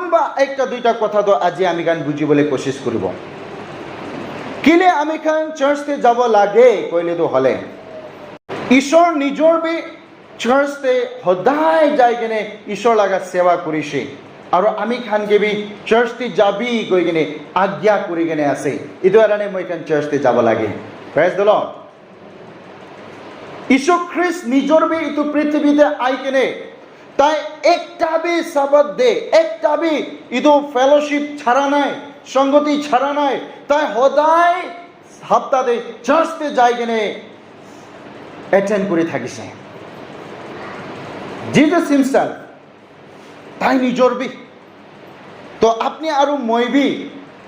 কোনবা একটা দুইটা কথা তো আজি আমি খান বুঝিবলৈ কোশিশ কৰিব কিলে আমি খান চাৰ্চতে যাব লাগে কইলে তো হলে ঈশ্বৰ নিজৰ বি চাৰ্চতে সদায় যাই কেনে ঈশ্বৰ লাগা সেবা কৰিছে আৰু আমি খান কেবি চাৰ্চতে যাবি গৈ কেনে আজ্ঞা কৰি কেনে আছে ইটো কাৰণে মই খান চার্চতে যাব লাগে প্রেজ দ্য লর্ড যীশু খ্রিস্ট নিজর বি ইটো পৃথিবীতে আই কেনে তাই একটা বি সাবাত দে একটা বি ইটো ফেলোশিপ ছাড়া নাই সংগতি ছাড়া নাই তাই সদায় সপ্তাহে চার্চতে যাই কেনে অ্যাটেন্ড করে থাকিছে জিজাস হিমসেলফ তাই নিজর বি তো আপনি আৰু মই বি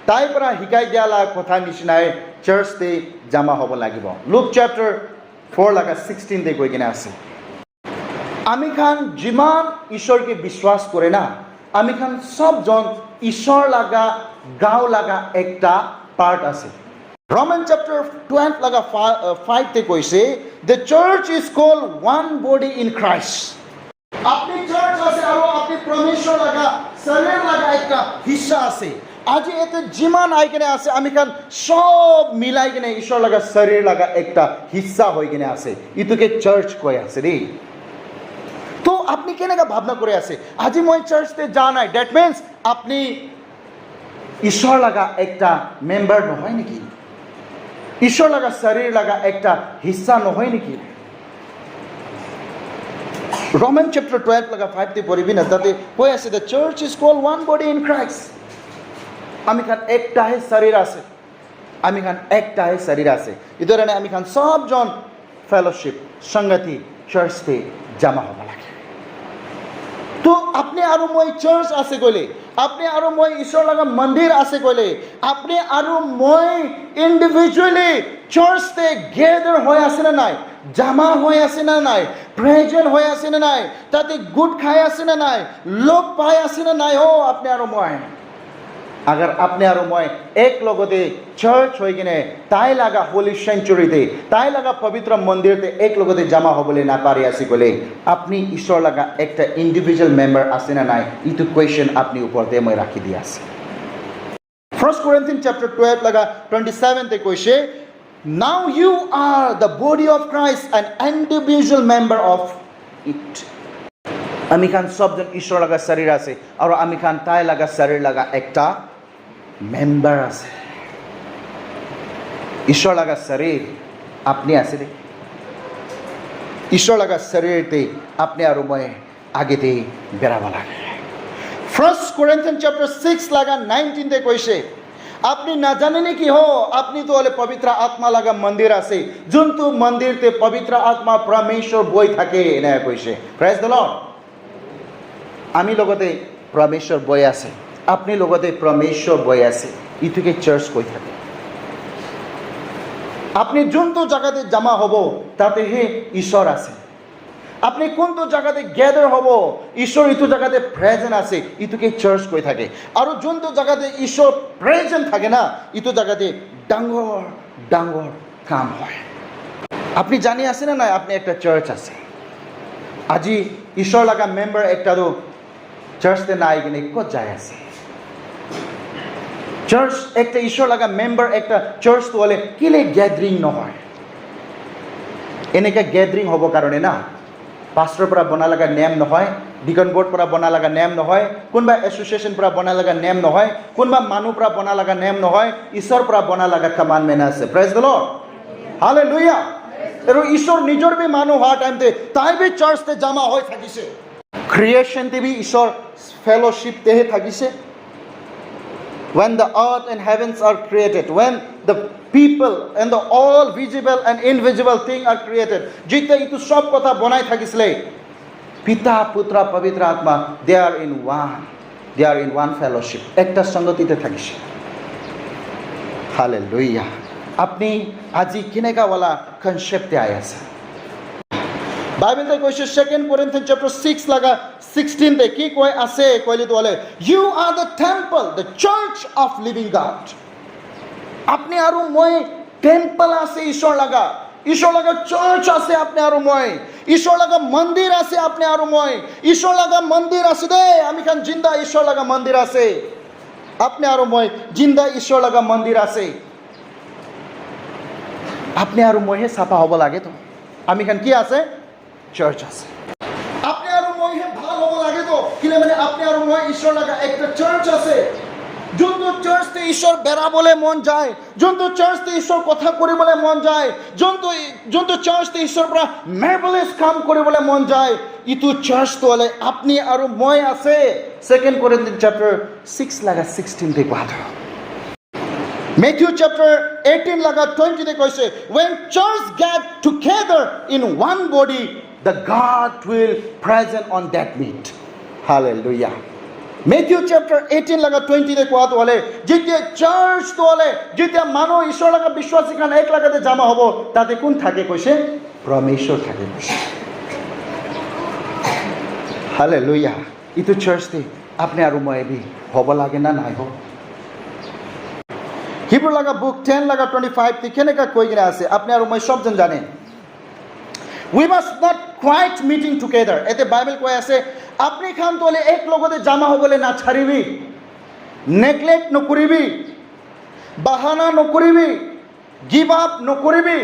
তাই পৰা শিকাই দিয়ালা কথা নিচিনাই চার্চতে জমা হ'ব লাগিব লুক চ্যাপ্টার 4 লাগা 16 তে কৈ কিনে আছে আমি খান যিমান ঈশ্বরকে বিশ্বাস করে না আমি খান সবজন ঈশ্বর লাগা গাঁও লাগা একটা পার্ট আছে Roman chapter 12 laga 5 te koise the church is called one body in Christ apni church ase aro apni parmeshwar laga sharir laga ekta hissa ase aji ete jiman aikene ase ami kan sob milai kene ishwar laga sharir laga ekta hissa hoi kene ase ituke church koi ase re to apni kenega bhabna kore ase aji moi church te janai that means apni ishwar laga ekta member nohoy niki ঈশ্বর লাগা শরীর লাগা একটা হিস্সা নহয় নেকি Roman chapter 12 লাগা 5 তে পড়িবি না তাতে কই আছে the church is called one body in Christ আমি খান একটা হে শরীর আছে আমি খান একটা হে শরীর আছে ইদরানে আমি খান সবজন ফেলোশিপ সংগতি চার্চতে জমা হবা লাগে তো আপনি আৰু মই চাৰ্চ আছে কইলে আপনি আৰু মই ঈশ্বৰ লাগা মন্দিৰ আছে কইলে আপনি আৰু মই ইন্ডিভিজুয়ালি চার্চতে গেদার হয়ে আছে না নাই জামা হয়ে আছে না নাই প্রেজেন্ট হয়ে আছে না নাই তাতে গুড খাই আছে না নাই লোক পাই আছে না নাই ও আপনি আৰু মই अगर আপনি আৰু মই এক লগতে চার্চ হই কিনে তাই লাগা হোলি সেঞ্চুরিতে তাই লাগা পবিত্র মন্দিরতে এক লগতে জমা হবলে না পারি আসি বলে আপনি ঈশ্বর লাগা একটা ইন্ডিভিজুয়াল মেম্বার আছে না নাই ইটো কোয়েশ্চন আপনি উপরতে মই রাখি দি আছে 1 Corinthians chapter 12 লাগা 27 তে কইছে now you are the body of Christ an individual member of it আমি খান সবজন ঈশ্বর লাগা শরীর আছে আর আমি খান তাই লাগা শরীর লাগা একটা মেম্বার আছে ঈশ্বর লাগা শরীর আপনি আছে রে ঈশ্বর লাগা শরীরতে আপনি আর মই আগেতে বেরাবা লাগে 1 Corinthians chapter 6 লাগা 19 তে কইছে আপনি না জানেন কি হো আপনি তো হলে পবিত্র আত্মা লাগা মন্দির আছে জন্তু মন্দিরতে পবিত্র আত্মা পরমেশ্বর বই থাকে না কইছে প্রেজ দ্য লর্ড আমি লগতে পরমেশ্বর বই আছে আপনি লগতে পরমেশ্বর বই আছে ইতুকে চার্চ কই থাকে আপনি যোনটো জায়গাতে জমা হব তাতে হে ঈশ্বর আছে আপনি কোনটো জায়গাতে গ্যাদার হব ঈশ্বর ইটো জায়গাতে প্রেজেন্ট আছে ইতুকে চার্চ কই থাকে আর যোনটো জায়গাতে ঈশ্বর প্রেজেন্ট থাকে না ইটো জায়গাতে ডাঙর ডাঙর কাম হয় আপনি জানি আছে না নাই আপনি একটা চার্চ আছে আজি ঈশ্বর লাগা মেম্বার একটা তো চার্চতে নাই কিনে কত যায় আছে চার্চ একটা ঈশ্বর লাগা মেম্বার একটা চার্চ তো হলে কিলে গ্যাদারিং নহয় এনেকা গ্যাদারিং হব কারণে না পাস্টর পৰা বনা লাগা নেম নহয় ডিকন বোৰ্ড পৰা বনা লাগা নেম নহয় কোনবা এসোসিয়েশন পৰা বনা লাগা নেম নহয় কোনবা মানুহ পৰা বনা লাগা নেম নহয় ঈশ্বৰ পৰা বনা লাগা কমান্ডমেন্ট আছে প্ৰেজ দ্য লৰ্ড হালেলুয়া আৰু ঈশ্বৰ নিজৰ বি মানুহ হোৱা টাইমতে তাই বি চার্চতে জমা হৈ থাকিছে ক্রিয়েশন তে বি ঈশ্বর ফেলোশিপ তেহে থাকিছে when the earth and heavens are created when the people and the all visible and invisible thing are created jita itu sob kotha bonai thakisle pita putra pavitra atma they are in one fellowship ekta sangotite thakise hallelujah apni aji kinega wala concept te ayase Bible te koise 2 Corinthians chapter 6 laga 16 te ki koi ase koile to bole you are the temple the church of living God apni aru moi temple ase ishwar laga ঈশ্বৰ লগা search আছে আপনি আৰু মই ঈশ্বৰ লগা মন্দিৰ আছে আপনি আৰু মই ঈশ্বৰ লগা মন্দিৰ আছে দেই আমি খান জিন্দা ঈশ্বৰ লগা মন্দিৰ আছে আপনি আৰু মই জিন্দা ঈশ্বৰ লগা মন্দিৰ আছে আপনি আৰু মইহে চাফা হ'ব লাগে তো আমি খান কি আছে চাৰ্চ আছে আপনি আৰু মইহে ভাল হ'ব লাগে তো কিলে মানে আপনি আৰু মই ঈশ্বৰ লগা একটা চাৰ্চ আছে যোনটো চাৰ্চতে ঈশ্বৰ বেৰাবলৈ মন যায় যোনটো চাৰ্চতে ঈশ্বৰ কথা কৰিবলৈ মন যায় যোনটো চাৰ্চতে ঈশ্বৰৰ পৰা মাৰ্ভেলাছ কাম কৰিবলৈ মন যায় ইটো চাৰ্চটো হ'লে আপনি আৰু মই আছে 2 Corinthians chapter 6 লগা 16 তে কোৱা Matthew chapter 18 laga 20 te koise when church get together in one body the God will present on that meet hallelujah Matthew chapter 18 laga 20 te koa to hole jite church to hole jite mano ishor laga bishwasi khan ek lagate jama hobo tate kun thake koise parmeshwar thake koise hallelujah itu church te apne aru moi bhi hobo lage na nai ho Hebrew laga book 10 laga 25 te keneka koi gina ase apne aru moi sob jan jane we must not quite meeting together ete bible koi ase apni khan tole ek logote jama hobole na chharibi neglect no koribi bahana no koribi give up no koribi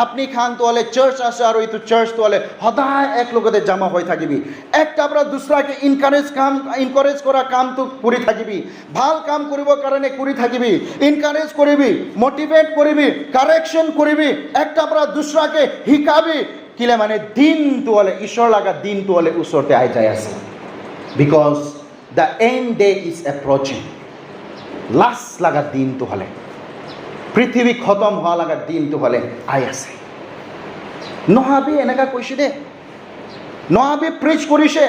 আপনি খান তোলে church আছে আর এই তো church তোলে সদায় এক লগতে জমা হই থাকিবি একটা পৰা দুসৰাকে ইনকাৰেজ কৰা কাম তো কৰি থাকিবি ভাল কাম কৰিব কাৰণে কৰি থাকিবি ইনকাৰেজ কৰিবি মোটিভেট কৰিবি কাৰেকশন কৰিবি একটা পৰা দুসৰাকে শিকাবি কিলে মানে দিন তোলে ঈশ্বৰ লাগা দিন তোলে ওচৰতে আই যায় আছে because the end day is approaching last লাগা দিন তো হলে পৃথিৱী খতম হোৱা লগা দিনটো হলে আই আছে নহাবি এনেকা কৈছে দে নহাবি প্ৰিচ কৰিছে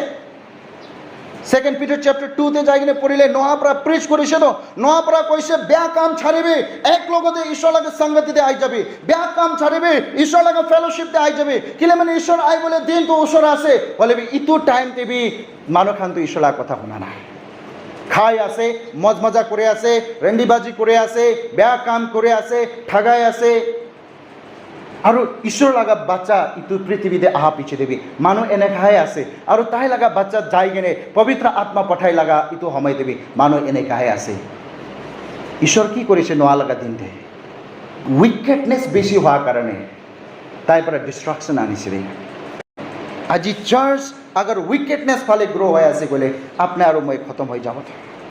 2 Peter chapter 2 তে যাই কিনে পঢ়িলে নহা পৰা প্ৰিচ কৰিছে তো নহা পৰা কৈছে বেয়া কাম ছাড়িবি এক লগতে ঈশ্বৰ লাগে সংগতিতে আই যাবি বেয়া কাম ছাড়িবি ঈশ্বৰ লাগে ফেলোশিপতে আই যাবি কিলে মানে ঈশ্বৰ আই বলে দিনটো ওচৰ আছে বলে ইটো টাইম তেবি মানুহ খানটো ঈশ্বৰৰ কথা শুনা নাই খাই আছে মজ মজা করে আছে রেন্ডিবাজি করে আছে বেয়া কাম করে আছে ঠগাই আছে আর ঈশ্বর লাগা বাচ্চা ইতু পৃথিবীতে আহা পিছে দেবি মানুষ এনে খাই আছে আর তাই লাগা বাচ্চা যাই গেনে পবিত্র আত্মা পঠাই লাগা ইতু সময় দেবি মানুষ এনে খাই আছে ঈশ্বর কি করেছে নোয়া লাগা দিনতে উইকেটনেস বেশি হওয়ার কারণে তাই পরে ডিস্ট্রাকশন আনিছে আজি চার্চ अगर विकेटनेस फाले ग्रो हो आसे गले अपने और मैं खत्म हो जाब